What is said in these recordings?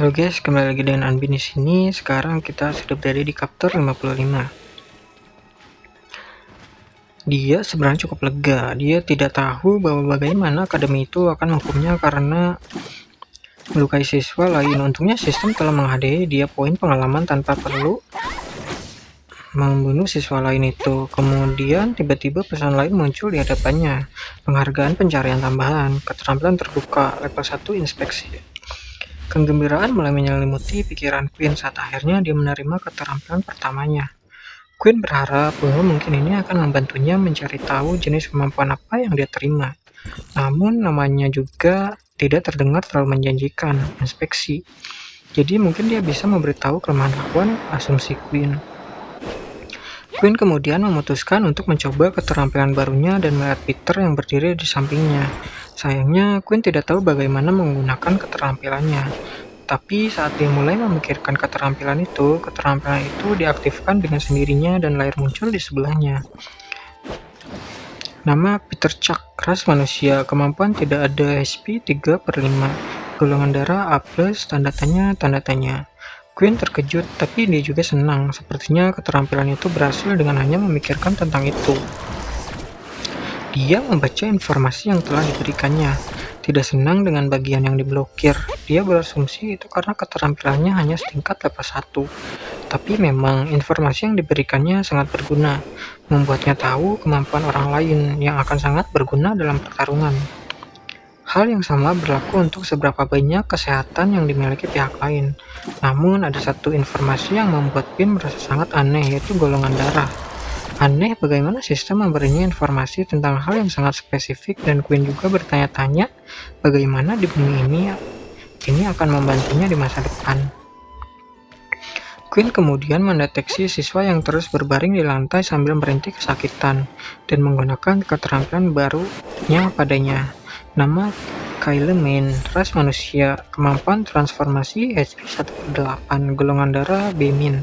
Halo guys, kembali lagi dengan Anbin di sini. Sekarang kita sudah berada di chapter 55. Dia sebenarnya cukup lega. Dia tidak tahu bahwa bagaimana akademi itu akan menghukumnya karena melukai siswa lain. Untungnya sistem telah menghadiahi dia poin pengalaman tanpa perlu membunuh siswa lain itu. Kemudian tiba-tiba pesan lain muncul di hadapannya. Penghargaan pencarian tambahan, keterampilan terbuka, level 1 inspeksi. Kegembiraan mulai menyelimuti pikiran Queen saat akhirnya dia menerima keterampilan pertamanya. Queen berharap bahwa mungkin ini akan membantunya mencari tahu jenis kemampuan apa yang dia terima. Namun namanya juga tidak terdengar terlalu menjanjikan, inspeksi. Jadi mungkin dia bisa memberitahu kelemahan lawan asumsi Queen. Queen kemudian memutuskan untuk mencoba keterampilan barunya dan melihat Peter yang berdiri di sampingnya. Sayangnya, Queen tidak tahu bagaimana menggunakan keterampilannya. Tapi saat dia mulai memikirkan keterampilan itu diaktifkan dengan sendirinya dan layar muncul di sebelahnya. Nama Peter Chuck, ras manusia, kemampuan tidak ada HP 3/5, golongan darah A+, tanda tanya. Queen terkejut, tapi dia juga senang. Sepertinya keterampilan itu berhasil dengan hanya memikirkan tentang itu. Dia membaca informasi yang telah diberikannya. Tidak senang dengan bagian yang diblokir. Dia berasumsi itu karena keterampilannya hanya setingkat level 1. Tapi memang informasi yang diberikannya sangat berguna. Membuatnya tahu kemampuan orang lain yang akan sangat berguna dalam pertarungan. Hal yang sama berlaku untuk seberapa banyak kesehatan yang dimiliki pihak lain. Namun ada satu informasi yang membuat Queen merasa sangat aneh, yaitu golongan darah. Aneh bagaimana sistem memberinya informasi tentang hal yang sangat spesifik, dan Queen juga bertanya-tanya bagaimana di bumi ini akan membantunya di masa depan. Queen kemudian mendeteksi siswa yang terus berbaring di lantai sambil merintih kesakitan dan menggunakan keterampilan barunya padanya. Nama Kyle Main, ras manusia, kemampuan transformasi HP 1/8, golongan darah B-.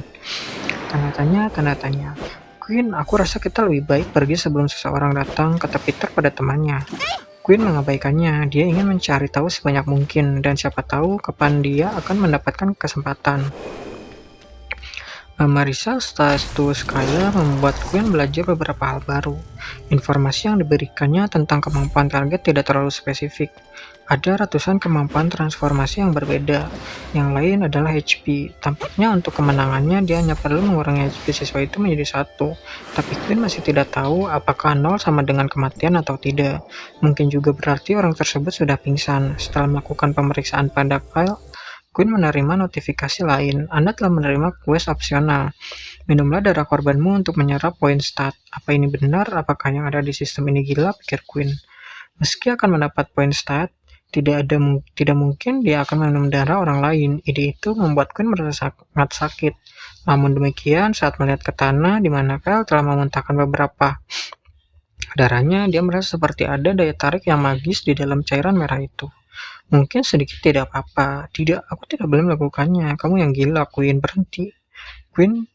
Tanda tanya. Queen, aku rasa kita lebih baik pergi sebelum seseorang datang, kata Peter pada temannya. Queen mengabaikannya. Dia ingin mencari tahu sebanyak mungkin, dan siapa tahu kapan dia akan mendapatkan kesempatan. Memeriksa status Kyle membuat Queen belajar beberapa hal baru. Informasi yang diberikannya tentang kemampuan target tidak terlalu spesifik. Ada ratusan kemampuan transformasi yang berbeda. Yang lain adalah HP. Tampaknya untuk kemenangannya dia hanya perlu mengurangi HP siswa itu menjadi 1. Tapi Queen masih tidak tahu apakah 0 sama dengan kematian atau tidak. Mungkin juga berarti orang tersebut sudah pingsan. Setelah melakukan pemeriksaan pada Kyle, Queen menerima notifikasi lain. Anda telah menerima quest opsional. Minumlah darah korbanmu untuk menyerap poin stat. Apa ini benar? Apakah yang ada di sistem ini gila? Pikir Queen. Meski akan mendapat poin stat, tidak mungkin dia akan minum darah orang lain. Ide itu membuat Queen merasa sangat sakit. Namun demikian, saat melihat ke tanah di mana Kyle telah memuntahkan beberapa darahnya, dia merasa seperti ada daya tarik yang magis di dalam cairan merah itu. Mungkin sedikit tidak apa-apa. Tidak, aku tidak boleh melakukannya. Kamu yang gila, Queen. Berhenti. Queen,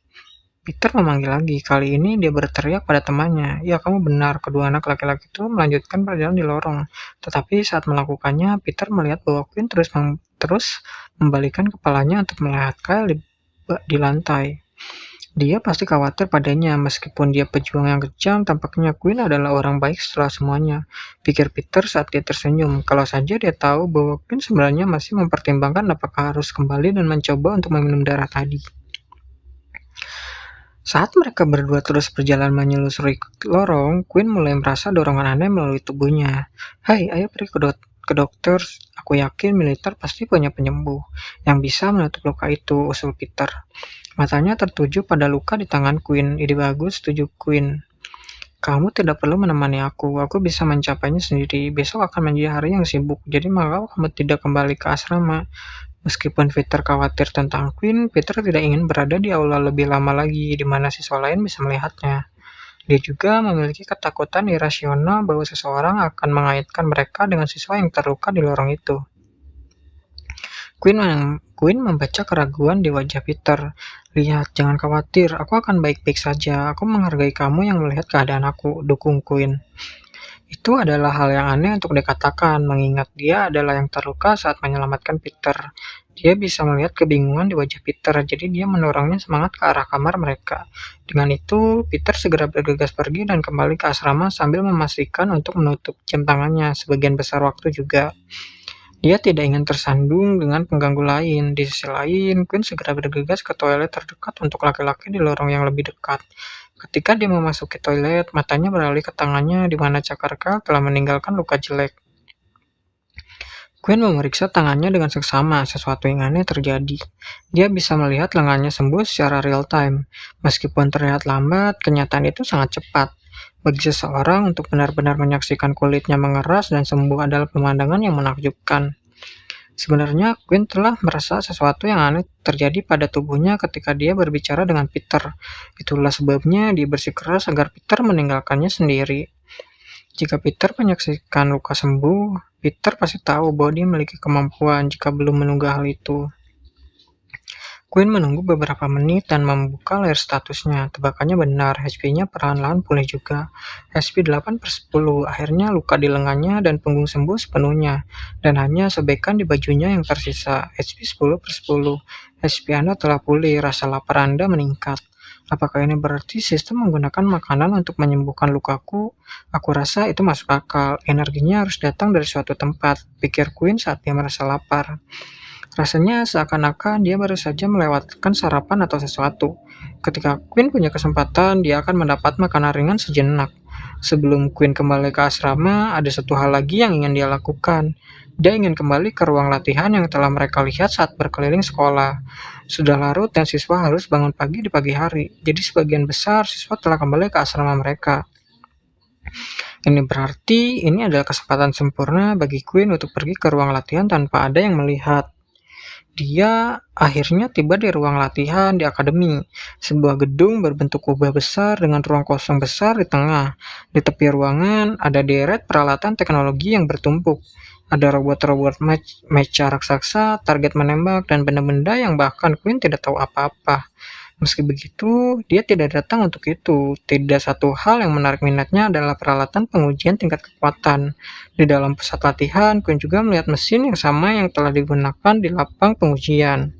Peter memanggil lagi. Kali ini dia berteriak pada temannya. Ya, kamu benar. Kedua anak laki-laki itu melanjutkan perjalanan di lorong. Tetapi saat melakukannya, Peter melihat bahwa Queen terus membalikkan kepalanya untuk melihat Kyle di lantai. Dia pasti khawatir padanya. Meskipun dia pejuang yang kejam, tampaknya Queen adalah orang baik setelah semuanya, pikir Peter saat dia tersenyum. Kalau saja dia tahu bahwa Queen sebenarnya masih mempertimbangkan apakah harus kembali dan mencoba untuk meminum darah tadi. Saat mereka berdua terus berjalan menyelusuri lorong, Queen mulai merasa dorongan aneh melalui tubuhnya. Hai, ayo pergi ke dokter. Aku yakin militer pasti punya penyembuh yang bisa menutup luka itu, usul Peter. Matanya tertuju pada luka di tangan Queen. Ide bagus, setuju Queen. Kamu tidak perlu menemani aku bisa mencapainya sendiri. Besok akan menjadi hari yang sibuk, jadi malah kamu tidak kembali ke asrama. Meskipun Peter khawatir tentang Queen, Peter tidak ingin berada di aula lebih lama lagi, di mana siswa lain bisa melihatnya. Dia juga memiliki ketakutan irasional bahwa seseorang akan mengaitkan mereka dengan siswa yang terluka di lorong itu. Queen membaca keraguan di wajah Peter. Lihat, jangan khawatir, aku akan baik-baik saja. Aku menghargai kamu yang melihat keadaan aku, dukung Queen. Itu adalah hal yang aneh untuk dikatakan, mengingat dia adalah yang terluka saat menyelamatkan Peter. Dia bisa melihat kebingungan di wajah Peter, jadi dia mendorongnya semangat ke arah kamar mereka. Dengan itu, Peter segera bergegas pergi dan kembali ke asrama sambil memastikan untuk menutup jam tangannya sebagian besar waktu juga. Dia tidak ingin tersandung dengan pengganggu lain. Di sisi lain, Quinn segera bergegas ke toilet terdekat untuk laki-laki di lorong yang lebih dekat. Ketika dia memasuki toilet, matanya beralih ke tangannya di mana Cakar telah meninggalkan luka jelek. Quinn memeriksa tangannya dengan seksama, sesuatu yang aneh terjadi. Dia bisa melihat lengannya sembuh secara real time. Meskipun terlihat lambat, kenyataan itu sangat cepat. Bagi seseorang untuk benar-benar menyaksikan kulitnya mengeras dan sembuh adalah pemandangan yang menakjubkan. Sebenarnya, Quinn telah merasa sesuatu yang aneh terjadi pada tubuhnya ketika dia berbicara dengan Peter. Itulah sebabnya dia bersikeras agar Peter meninggalkannya sendiri. Jika Peter menyaksikan luka sembuh, Peter pasti tahu bahwa dia memiliki kemampuan jika belum menunggu hal itu. Quinn menunggu beberapa menit dan membuka layar statusnya. Tebakannya benar, HP-nya perlahan-lahan pulih juga. HP 8/10, akhirnya luka di lengannya dan punggung sembuh sepenuhnya. Dan hanya sebekan di bajunya yang tersisa. HP 10/10, HP Anda telah pulih, rasa lapar Anda meningkat. Apakah ini berarti sistem menggunakan makanan untuk menyembuhkan lukaku? Aku rasa itu masuk akal. Energinya harus datang dari suatu tempat, pikir Quinn saat dia merasa lapar. Rasanya seakan-akan dia baru saja melewatkan sarapan atau sesuatu. Ketika Quinn punya kesempatan, dia akan mendapat makanan ringan sejenak. Sebelum Quinn kembali ke asrama, ada satu hal lagi yang ingin dia lakukan. Dia ingin kembali ke ruang latihan yang telah mereka lihat saat berkeliling sekolah. Sudah larut dan siswa harus bangun pagi di pagi hari, jadi sebagian besar siswa telah kembali ke asrama mereka. Ini berarti ini adalah kesempatan sempurna bagi Quinn untuk pergi ke ruang latihan tanpa ada yang melihat. Dia akhirnya tiba di ruang latihan di akademi, sebuah gedung berbentuk kubah besar dengan ruang kosong besar di tengah. Di tepi ruangan ada deret peralatan teknologi yang bertumpuk. Ada robot-robot mecha raksasa, target menembak, dan benda-benda yang bahkan Quinn tidak tahu apa-apa. Meski begitu, dia tidak datang untuk itu. Tidak satu hal yang menarik minatnya adalah peralatan pengujian tingkat kekuatan. Di dalam pusat latihan, Quinn juga melihat mesin yang sama yang telah digunakan di lapang pengujian.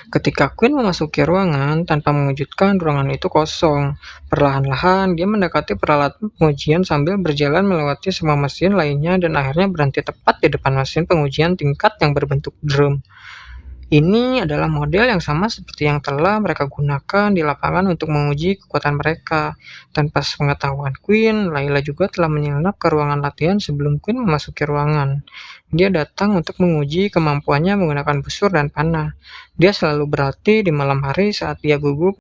Ketika Quinn memasuki ruangan, tanpa mengejutkan, ruangan itu kosong. Perlahan-lahan, dia mendekati peralatan pengujian sambil berjalan melewati semua mesin lainnya dan akhirnya berhenti tepat di depan mesin pengujian tingkat yang berbentuk drum. Ini adalah model yang sama seperti yang telah mereka gunakan di lapangan untuk menguji kekuatan mereka. Tanpa sepengetahuan Quinn, Layla juga telah menyelinap ke ruangan latihan sebelum Quinn memasuki ruangan. Dia datang untuk menguji kemampuannya menggunakan busur dan panah. Dia selalu berlatih di malam hari saat dia gugup